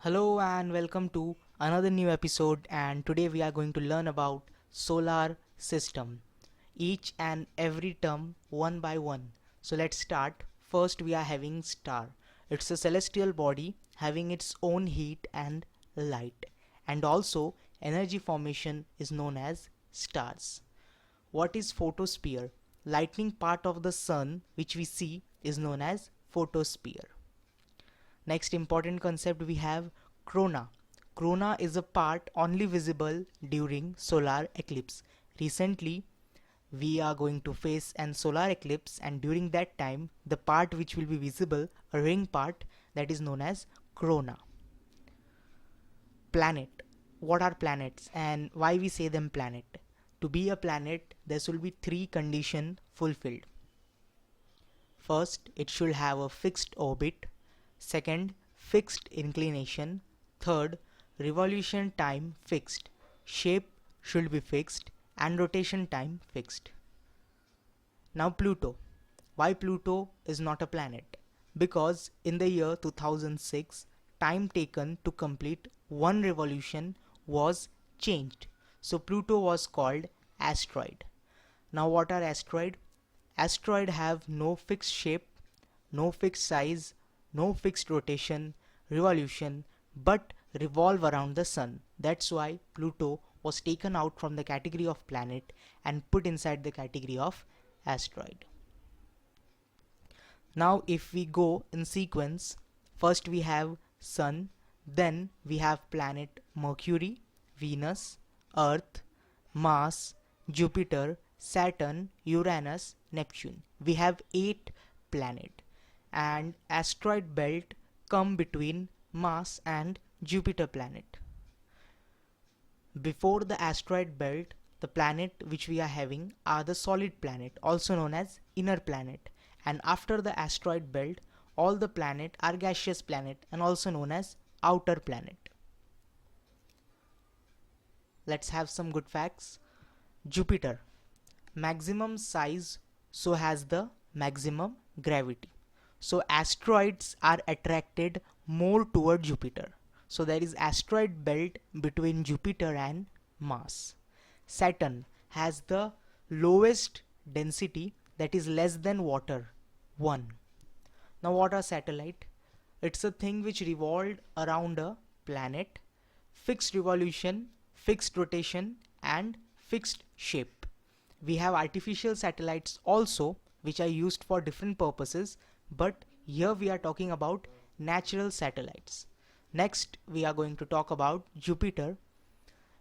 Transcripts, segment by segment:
Hello and welcome to another new episode, and today we are going to learn about solar system, each and every term one by one. So let's start. First we are having star. It's a celestial body having its own heat and light, and also energy formation is known as stars. What is photosphere? Lightning part of the sun which we see is known as photosphere. Next important concept we have corona. Corona is a part only visible during solar eclipse. Recently, we are going to face an solar eclipse, and during that time, the part which will be visible, a ring part, that is known as corona. Planet. What are planets and why we say them planet? To be a planet, there should be three conditions fulfilled. First, it should have a fixed orbit. Second, fixed inclination. Third, revolution time fixed. Shape should be fixed and rotation time fixed. Now Pluto. Why Pluto is not a planet? Because in the year 2006, time taken to complete one revolution was changed. So Pluto was called asteroid. Now what are asteroid? Asteroid have no fixed shape, no fixed size, no fixed rotation, revolution, but revolve around the sun. That's why Pluto was taken out from the category of planet and put inside the category of asteroid. Now if we go in sequence, first we have sun, then we have planet Mercury, Venus, Earth, Mars, Jupiter, Saturn, Uranus, Neptune. We have 8 planets, and asteroid belt come between Mars and Jupiter planet. Before the asteroid belt, the planet which we are having are the solid planet, also known as inner planet, and after the asteroid belt, all the planet are gaseous planet and also known as outer planet. Let's have some good facts. Jupiter, maximum size, so has the maximum gravity. So asteroids are attracted more toward Jupiter. So there is asteroid belt between Jupiter and Mars. Saturn has the lowest density, that is less than water, 1. Now what are satellite? It's a thing which revolved around a planet, fixed revolution, fixed rotation and fixed shape. We have artificial satellites also which are used for different purposes, but here we are talking about natural satellites. Next we are going to talk about Jupiter.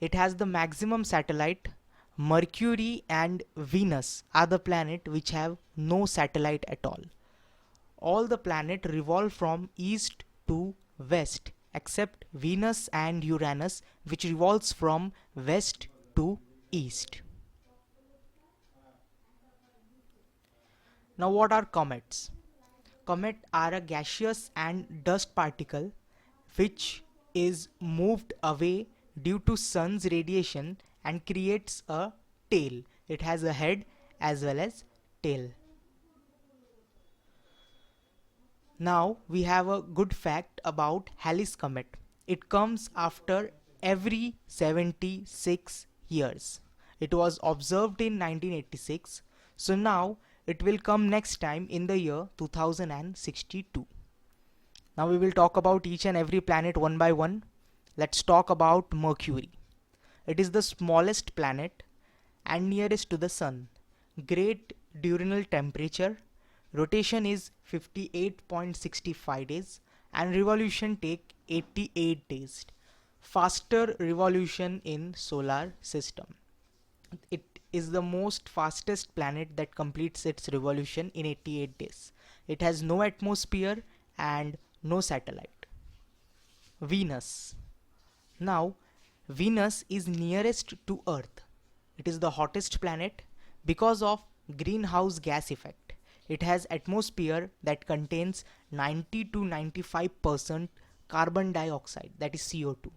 It has the maximum satellite. Mercury and Venus are the planet which have no satellite at all. All the planets revolve from east to west except Venus and Uranus, which revolves from west to east. Now what are comets? Comet are a gaseous and dust particle which is moved away due to sun's radiation and creates a tail. It has a head as well as tail. Now we have a good fact about Halley's Comet. It comes after every 76 years. It was observed in 1986. So now it will come next time in the year 2062. Now we will talk about each and every planet one by one. Let's talk about Mercury. It is the smallest planet and nearest to the sun. Great diurnal temperature. Rotation is 58.65 days and revolution take 88 days. Faster revolution in solar system. It is the most fastest planet that completes its revolution in 88 days. It has no atmosphere and no satellite. Venus. Now Venus is nearest to Earth. It is the hottest planet because of greenhouse gas effect. It has atmosphere that contains 90 to 95% carbon dioxide, that is CO2.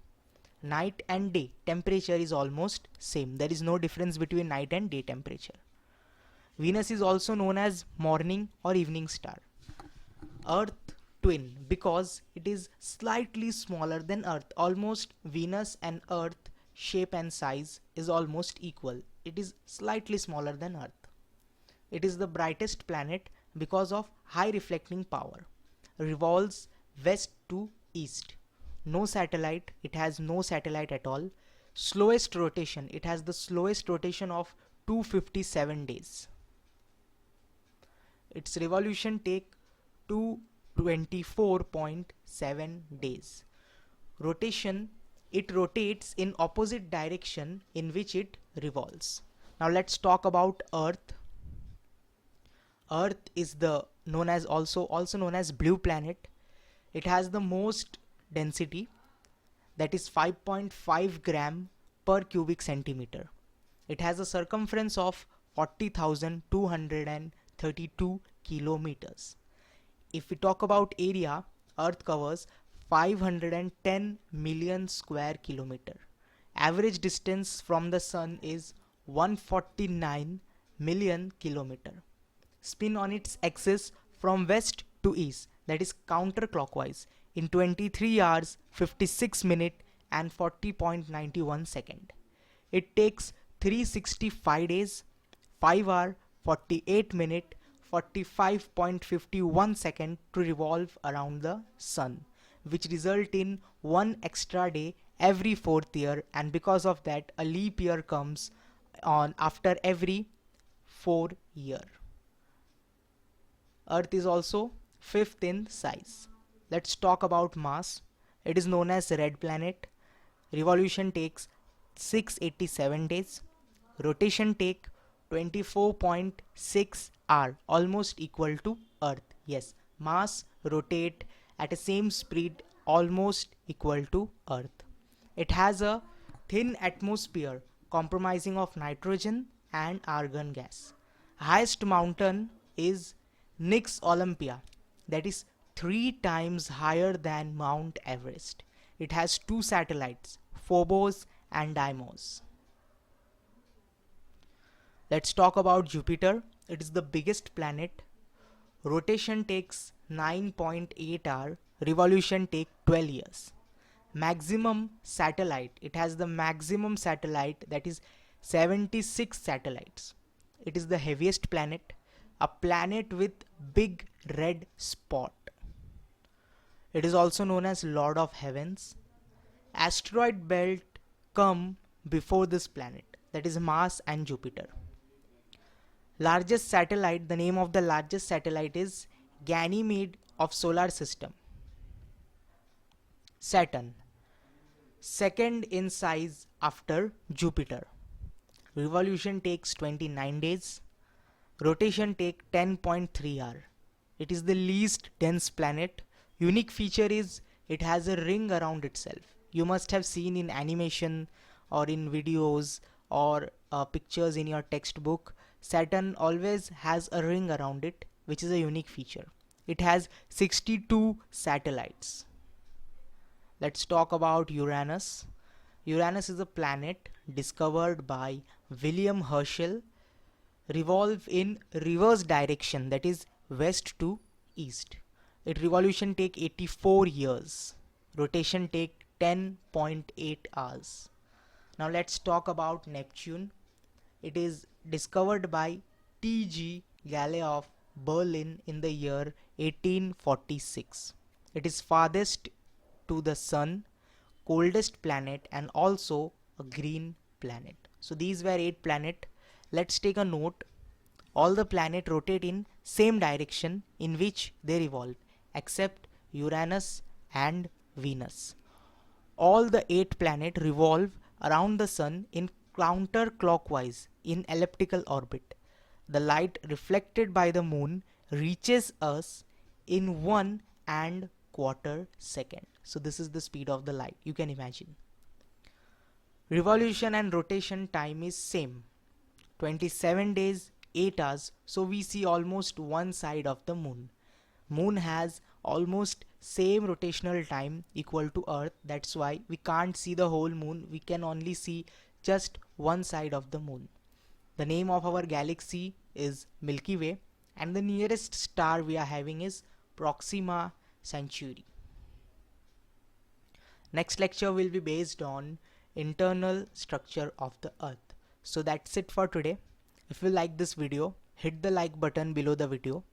Night and day temperature is almost same. There is no difference between night and day temperature. Venus is also known as morning or evening star. Earth twin because it is slightly smaller than Earth. Almost Venus and Earth shape and size is almost equal. It is slightly smaller than Earth. It is the brightest planet because of high reflecting power. Revolves west to east. No satellite, it has no satellite at all. Slowest rotation, it has the slowest rotation of 257 days. Its revolution take 224.7 days. Rotation, it rotates in opposite direction in which it revolves. Now let's talk about Earth. Earth is the also known as blue planet. It has the most density, that is 5.5 gram per cubic centimeter. It has a circumference of 40,232 kilometers. If we talk about area, Earth covers 510 million square kilometer. Average distance from the sun is 149 million kilometer. Spin on its axis from west to east, that is counterclockwise, in 23 hours 56 minutes and 40.91 second. It takes 365 days, 5 hours 48 minutes 45.51 second to revolve around the sun, which result in one extra day every fourth year, and because of that a leap year comes on after every 4 year. Earth is also fifth in size. Let's talk about mass. It is known as red planet. Revolution takes 687 days. Rotation take 24.6 hour, almost equal to Earth. Yes, mass rotate at a same speed almost equal to Earth. It has a thin atmosphere comprising of nitrogen and argon gas. Highest mountain is Nix Olympia, that is 3 times higher than Mount Everest. It has 2 satellites, Phobos and Deimos. Let's talk about Jupiter. It is the biggest planet. Rotation takes 9.8 hours, revolution take 12 years. Maximum satellite, it has the maximum satellite, that is 76 satellites. It is the heaviest planet, a planet with big red spot. It is also known as Lord of Heavens. Asteroid belt come before this planet, that is Mars and Jupiter. Largest satellite, the name of the largest satellite is Ganymede of solar system. Saturn, second in size after Jupiter. Revolution takes 29 days. Rotation take 10.3 hours. It is the least dense planet. Unique feature is it has a ring around itself. You must have seen in animation or in videos or pictures in your textbook. Saturn always has a ring around it, which is a unique feature. It has 62 satellites. Let's talk about Uranus. Uranus is a planet discovered by William Herschel. Revolve in reverse direction, that is west to east. Its revolution take 84 years. Rotation take 10.8 hours. Now let's talk about Neptune. It is discovered by T.G. Gale of Berlin in the year 1846. It is farthest to the sun, coldest planet, and also a green planet. So these were 8 planets. Let's take a note. All the planets rotate in same direction in which they revolve, except Uranus and Venus. All the 8 planets revolve around the sun in counterclockwise in elliptical orbit. The light reflected by the moon reaches us in 1.25 seconds. So this is the speed of the light, you can imagine. Revolution and rotation time is same, 27 days 8 hours. So we see almost one side of the moon. Moon has almost same rotational time equal to Earth. That's why we can't see the whole moon. We can only see just one side of the moon. The name of our galaxy is Milky Way, and the nearest star we are having is Proxima century. Next lecture will be based on internal structure of the earth. So that's it for today. If you like this video, hit the like button below the video.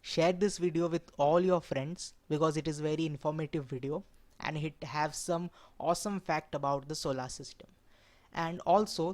Share this video with all your friends because it is very informative video and it have some awesome fact about the solar system. And also